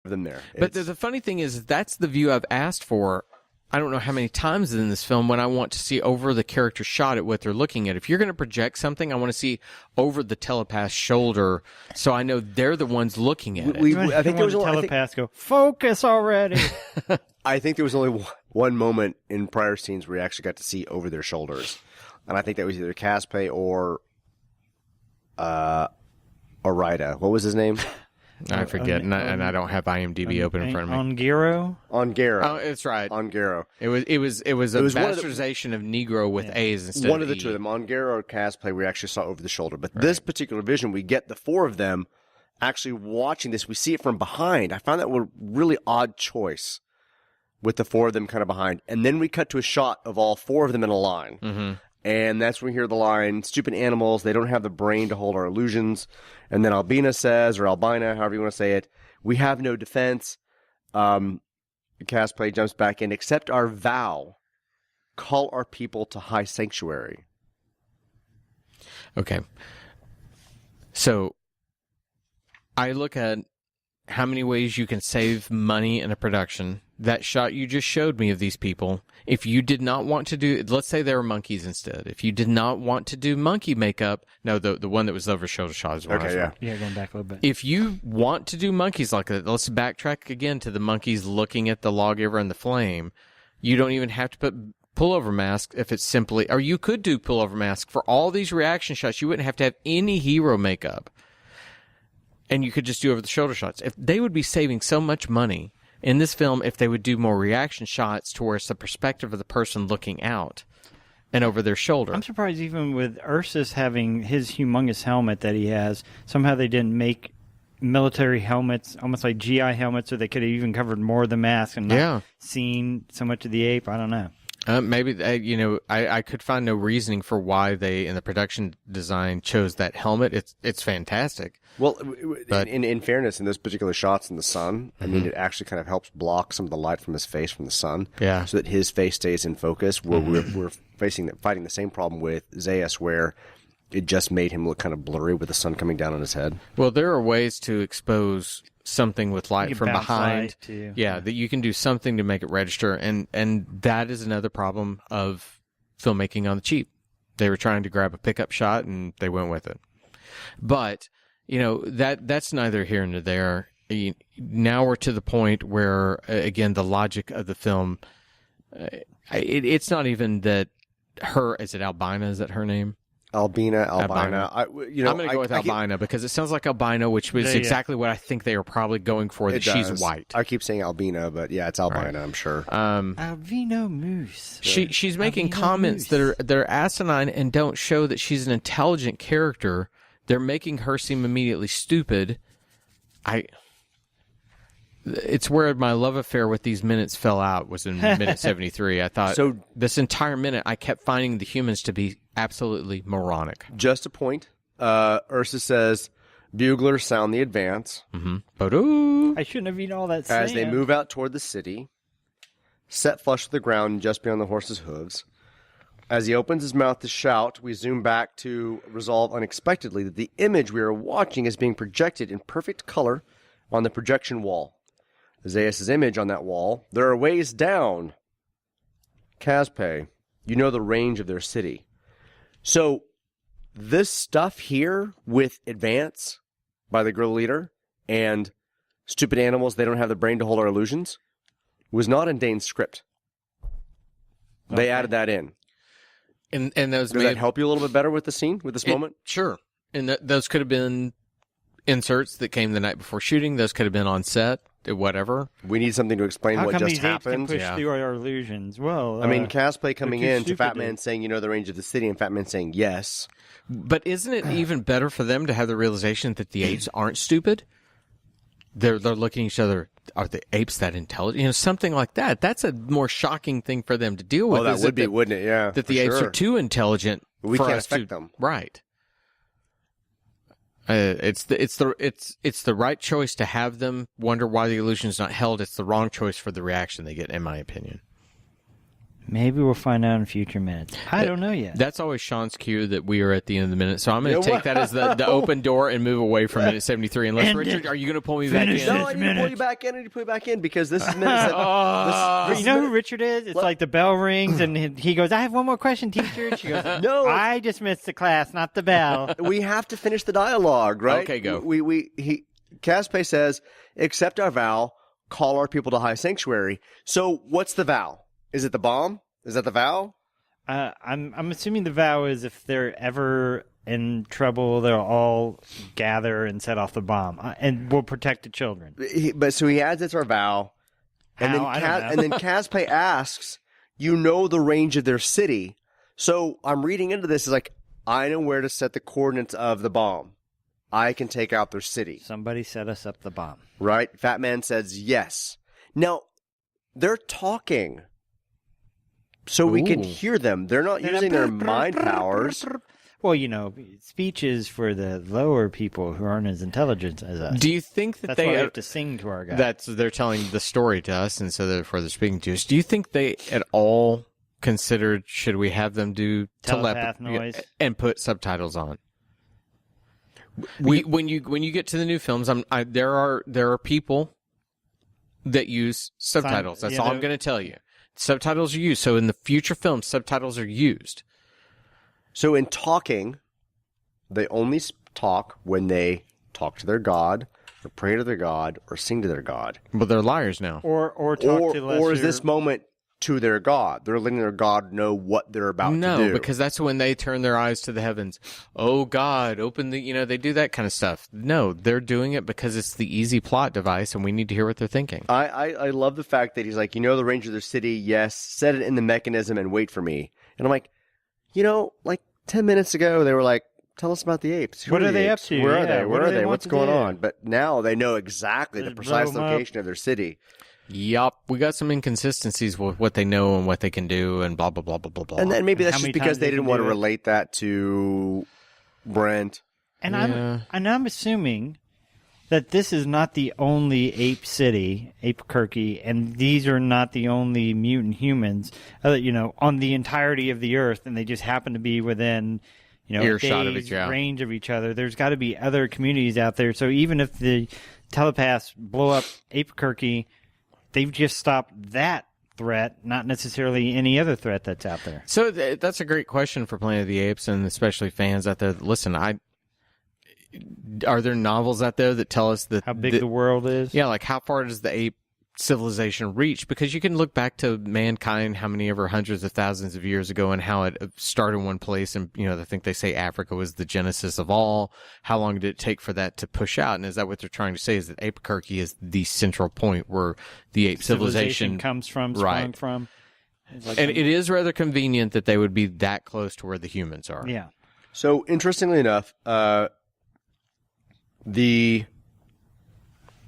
them there. But the funny thing is, that's the view I've asked for. I don't know how many times in this film when I want to see over the character shot at what they're looking at. If you're going to project something, I want to see over the telepath's shoulder so I know they're the ones looking at it. I think there was telepath go, focus already. I think there was only one moment in prior scenes where you actually got to see over their shoulders. And I think that was either Caspe or Rida. What was his name? I forget, and I don't have IMDb open in front of me. Ongaro? Ongaro. Oh, it's right. Ongaro. It was a bastardization of Negro with A's instead one of the two of them. Ongaro or Casplay we actually saw over the shoulder. But this particular vision, we get the four of them actually watching this. We see it from behind. I found that a really odd choice with the four of them kind of behind. And then we cut to a shot of all four of them in a line. Mm-hmm. And that's when we hear the line, stupid animals, they don't have the brain to hold our illusions. And then Albina says, or Albina, however you want to say it, we have no defense. Casplay jumps back in, accept our vow, call our people to high sanctuary. Okay. So I look at how many ways you can save money in a production. That shot you just showed me of these people, if you did not want to do, let's say they were monkeys instead. If you did not want to do monkey makeup, no, the one that was over shoulder shot is one. Okay, yeah, going back a little bit. If you want to do monkeys like that, let's backtrack again to the monkeys looking at the lawgiver and the flame. You don't even have to put pullover mask if it's simply, or you could do pullover mask for all these reaction shots. You wouldn't have to have any hero makeup. And you could just do over the shoulder shots. If they would be saving so much money in this film if they would do more reaction shots towards the perspective of the person looking out and over their shoulder. I'm surprised even with Ursus having his humongous helmet that he has, somehow they didn't make military helmets, almost like GI helmets, so they could have even covered more of the mask and not seen so much of the ape. I don't know. Maybe, I could find no reasoning for why they, in the production design, chose that helmet. It's fantastic. Well, but, in fairness, in those particular shots in the sun, I mean, it actually kind of helps block some of the light from his face from the sun, so that his face stays in focus. We're fighting the same problem with Zaius, where it just made him look kind of blurry with the sun coming down on his head. Well, there are ways to expose something with light from behind. That you can do something to make it register, and that is another problem of filmmaking on the cheap. They were trying to grab a pickup shot and they went with it. But that's neither here nor there. Now we're to the point where again the logic of the film, it's not even that is it Albina? Is that her name? Albina. I'm going to go with Albina because it sounds like Albino, which was exactly what I think they were probably going for, that she's white. I keep saying Albina, but yeah, it's Albina, right. I'm sure. Albino moose. She's making comments that are asinine and don't show that she's an intelligent character. They're making her seem immediately stupid. It's where my love affair with these minutes fell out, was in minute 73. I thought this entire minute I kept finding the humans to be absolutely moronic. Just a point. Ursa says, buglers sound the advance. Mm-hmm. I shouldn't have eaten all that sand. As they move out toward the city, set flush with the ground just beyond the horse's hooves. As he opens his mouth to shout, we zoom back to resolve unexpectedly that the image we are watching is being projected in perfect color on the projection wall. Zaius' image on that wall. There are ways down. Caspe, you know the range of their city. So this stuff here with advance by the guerrilla leader and stupid animals, they don't have the brain to hold our illusions, was not in Dane's script. They added that in. And those does that help you a little bit better with the scene, with this moment? Sure. And those could have been inserts that came the night before shooting. Those could have been on set, whatever. We need something to explain what just happened. How come these apes can push through our illusions? Well, I mean, Casplay coming in to Fat Man saying, you know the range of the city, and Fat Man saying yes. But isn't it even better for them to have the realization that the apes aren't stupid? They're looking at each other. Are the apes that intelligent? Something like that. That's a more shocking thing for them to deal with. Oh, that would be, wouldn't it? Yeah. That the apes are too intelligent. We can't affect them. Right. It's the right choice to have them wonder why the illusion is not held. It's the wrong choice for the reaction they get, in my opinion. Maybe we'll find out in future minutes. I don't know yet. That's always Sean's cue that we are at the end of the minute. So I'm going to take that as the open door and move away from minute 73. Unless, Richard, are you going to pull me back in? No, I need to pull you back in. I need to pull you back in because this is minute. You know who Richard is? It's like the bell rings and he goes, I have one more question, teacher. She goes, no, I dismissed the class, not the bell. We have to finish the dialogue, right? Okay, go. Caspe says, accept our vow, call our people to high sanctuary. So what's the vow? Is it the bomb? Is that the vow? I'm assuming the vow is if they're ever in trouble, they'll all gather and set off the bomb, and we'll protect the children. So he adds it's our vow, and then Caspe asks, "You know the range of their city?" So I'm reading into this as like, I know where to set the coordinates of the bomb. I can take out their city. Somebody set us up the bomb, right? Fat Man says yes. Now they're talking. So we can hear them. They're not using their mind powers. Well, speech is for the lower people who aren't as intelligent as us. Do you think that that's why we have to sing to our guy? They're telling the story to us, and so therefore they're speaking to us. Do you think they at all considered should we have them do telepath noise and put subtitles on? When you get to the new films, there are people that use subtitles. That's all I'm going to tell you. Subtitles are used. So in the future films, subtitles are used. So in talking, they only talk when they talk to their god, or pray to their god, or sing to their god. But they're liars now. Or talk to lesser... Or is this moment to their god? They're letting their god know what they're about to do. No, because that's when they turn their eyes to the heavens. Oh, God, open the... they do that kind of stuff. No, they're doing it because it's the easy plot device, and we need to hear what they're thinking. I love the fact that he's like, the range of their city, yes, set it in the mechanism and wait for me. And I'm like, like 10 minutes ago, they were like, tell us about the apes. What are they up to? Where are they? Where are they? What's going on? But now they know exactly the precise location of their city. Yup, we got some inconsistencies with what they know and what they can do, and blah blah blah blah blah blah. And then maybe that's just because they didn't want to relate that to Brent. And I'm assuming that this is not the only ape city, Albuquerque, and these are not the only mutant humans, on the entirety of the Earth, and they just happen to be within, earshot of each other, range of each other. There's got to be other communities out there. So even if the telepaths blow up Albuquerque, they've just stopped that threat, not necessarily any other threat that's out there. So that's a great question for Planet of the Apes, and especially fans out there. Listen, are there novels out there that tell us that how big the world is? Yeah, like how far does the ape civilization reach? Because you can look back to mankind, how many ever hundreds of thousands of years ago, and how it started in one place. And I think they say Africa was the genesis of all. How long did it take for that to push out? And is that what they're trying to say? Is that Albuquerque is the central point where the ape civilization comes from, sprung from? And it is rather convenient that they would be that close to where the humans are. Yeah. So interestingly enough, the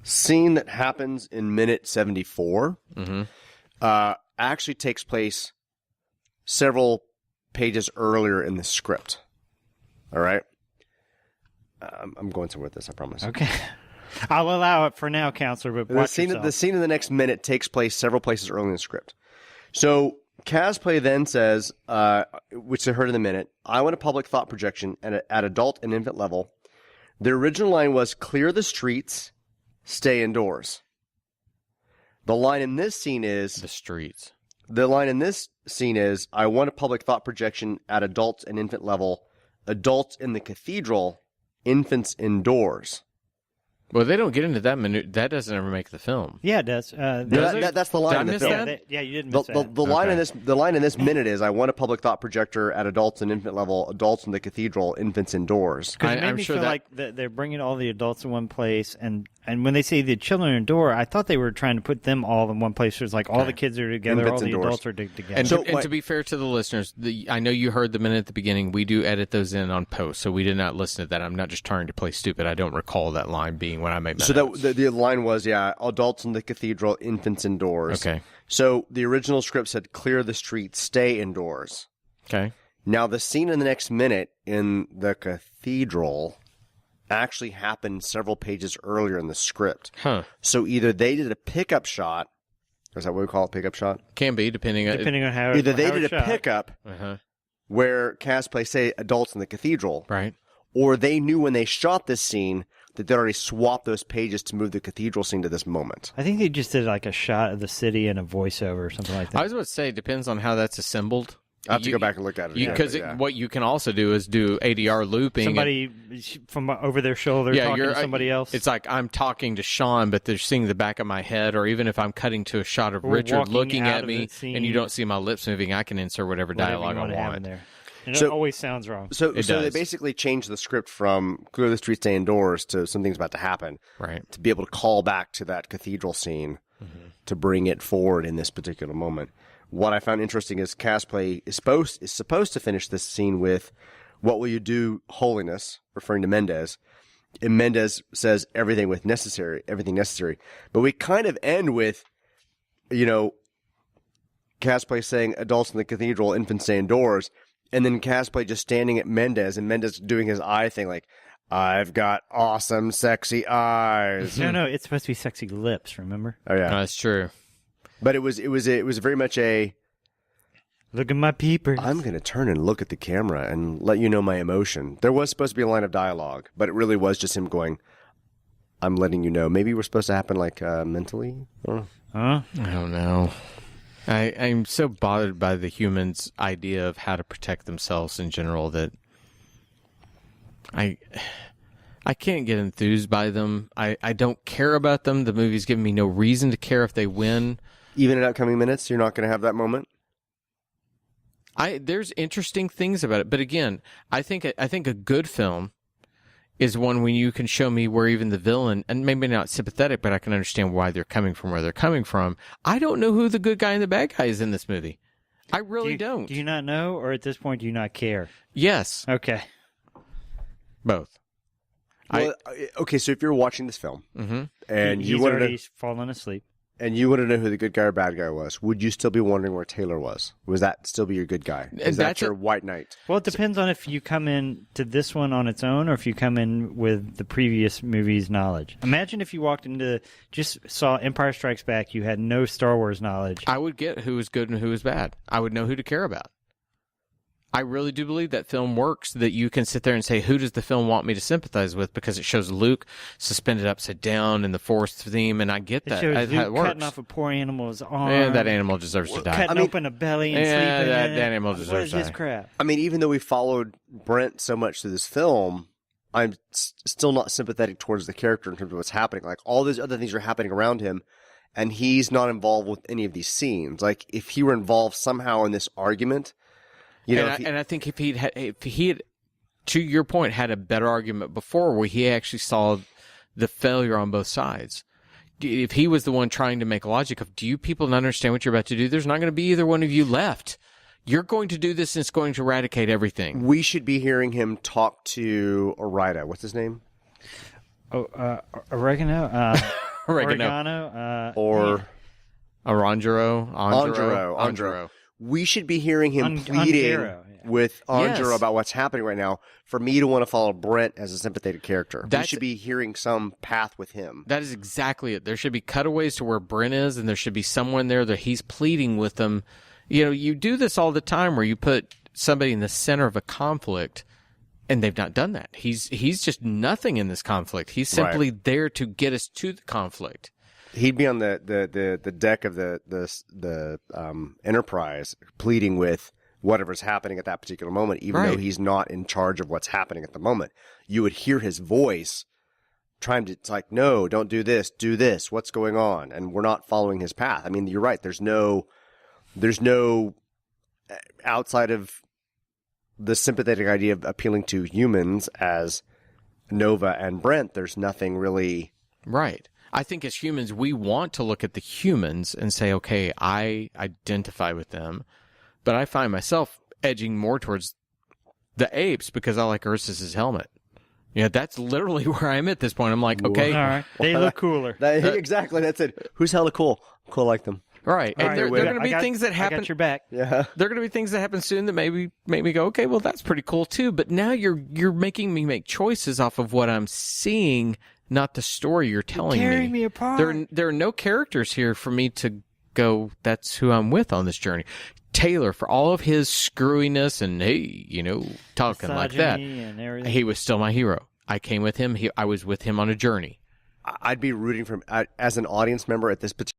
scene that happens in minute 74 actually takes place several pages earlier in the script. All right? I'm going somewhere with this, I promise. Okay. I'll allow it for now, Counselor, but watch yourself. The scene in the next minute takes place several places early in the script. So Casplay then says, which they heard in the minute, I want a public thought projection at adult and infant level. The original line was, clear the streets, stay indoors. The line in this scene is... The streets. The line in this scene is, I want a public thought projection at adults and infant level. Adults in the cathedral, infants indoors. Well, they don't get into that minute. That doesn't ever make the film. Yeah, it does. That's the line in the film. Yeah, you didn't miss that. The line in this minute is, I want a public thought projector at adults and infant level, adults in the cathedral, infants indoors. Because it made me feel like they're bringing all the adults in one place, and when they say the children indoor, I thought they were trying to put them all in one place. There's like all the kids are together, infants all the adults are together. And, to be fair to the listeners, I know you heard the minute at the beginning. We do edit those in on post, so we did not listen to that. I'm not just trying to play stupid. I don't recall that line being when I made my notes. The line was, adults in the cathedral, infants indoors. Okay. So the original script said, clear the streets, stay indoors. Okay. Now the scene in the next minute in the cathedral actually happened several pages earlier in the script. Huh. So either they did a pickup shot, Is that what we call it, pickup shot? Can be, depending on how either they how did it's a shot. pickup where cosplay, say, adults in the cathedral, right? Or they knew when they shot this scene that they already swapped those pages to move the cathedral scene to this moment. I think they just did like a shot of the city and a voiceover or something like that. I was about to say, it depends on how that's assembled. I have to go back and look at it. Because what you can also do is do ADR looping. Somebody from over their shoulder talking to somebody else. It's like I'm talking to Sean, but they're seeing the back of my head, or even if I'm cutting to a shot of Richard looking at me and you don't see my lips moving, I can insert whatever dialogue I want. In there. And it always sounds wrong. So they basically changed the script from clear the streets, stay indoors to something's about to happen. Right. To be able to call back to that cathedral scene to bring it forward in this particular moment. What I found interesting is cosplay is supposed to finish this scene with, "What will you do, holiness?" referring to Mendez. And Mendez says everything necessary. But we kind of end with, cosplay saying adults in the cathedral, infants stay indoors. And then cosplay just standing at Mendez and Mendez doing his eye thing like, "I've got awesome, sexy eyes." No, it's supposed to be sexy lips, remember? Oh, yeah. No, that's true. But it was very much a, "Look at my peepers. I'm going to turn and look at the camera and let you know my emotion." There was supposed to be a line of dialogue, but it really was just him going, "I'm letting you know." Maybe we're supposed to happen like mentally? Huh? I don't know. I'm so bothered by the humans' idea of how to protect themselves in general that I can't get enthused by them. I don't care about them. The movie's giving me no reason to care if they win. Even in upcoming minutes, you're not going to have that moment? There's interesting things about it, but again, I think a good film is one when you can show me where even the villain, and maybe not sympathetic, but I can understand why they're coming from where they're coming from. I don't know who the good guy and the bad guy is in this movie. I really don't. Do you not know, or at this point do you not care? Yes. Okay. Both. Well, okay, so if you're watching this film and he's you want already fallen asleep, and you want to know who the good guy or bad guy was, would you still be wondering where Taylor was? Would that still be your good guy? Is that your white knight? Well, it depends on if you come in to this one on its own or if you come in with the previous movie's knowledge. Imagine if you walked into, just saw Empire Strikes Back, you had no Star Wars knowledge. I would get who was good and who was bad. I would know who to care about. I really do believe that film works, that you can sit there and say, who does the film want me to sympathize with? Because it shows Luke suspended upside down in the Force theme, and I get that. It shows Luke works. cutting off a poor animal's arm. And that animal deserves to die. Cutting open a belly and sleeping that in it. animal deserves to die. What is this crap? I mean, even though we followed Brent so much through this film, I'm still not sympathetic towards the character in terms of what's happening. Like, all these other things are happening around him, and he's not involved with any of these scenes. Like, if he were involved somehow in this argument... I think if he had, to your point, had a better argument before where he actually saw the failure on both sides. If he was the one trying to make logic of, do you people not understand what you're about to do? There's not going to be either one of you left. You're going to do this and it's going to eradicate everything. We should be hearing him talk to Orida. What's his name? Oregano? Oregano. Or... Andro. We should be hearing him pleading with Andro about what's happening right now for me to want to follow Brent as a sympathetic character. We should be hearing some path with him. That is exactly it. There should be cutaways to where Brent is, and there should be someone there that he's pleading with them. You do this all the time where you put somebody in the center of a conflict, and they've not done that. He's just nothing in this conflict. He's simply there to get us to the conflict. He'd be on the deck of the Enterprise pleading with whatever's happening at that particular moment, even though he's not in charge of what's happening at the moment. You would hear his voice trying to, it's like, no, don't do this, what's going on? And we're not following his path. I mean, you're right. There's no outside of the sympathetic idea of appealing to humans as Nova and Brent, there's nothing really. Right. I think as humans, we want to look at the humans and say, okay, I identify with them. But I find myself edging more towards the apes because I like Ursus's helmet. That's literally where I'm at this point. I'm like, okay. All right. They look cooler. Exactly. That's it. Who's hella cool? Cool like them. Right. And there are going to be things that happen. I got your back. Yeah. There are going to be things that happen soon that maybe make me go, okay, well, that's pretty cool too. But now you're making me make choices off of what I'm seeing, not the story you're telling me. Tearing me apart. There are no characters here for me to go, that's who I'm with on this journey. Taylor, for all of his screwiness and, talking like that, he was still my hero. I came with him. I was with him on a journey. I'd be rooting for him as an audience member at this particular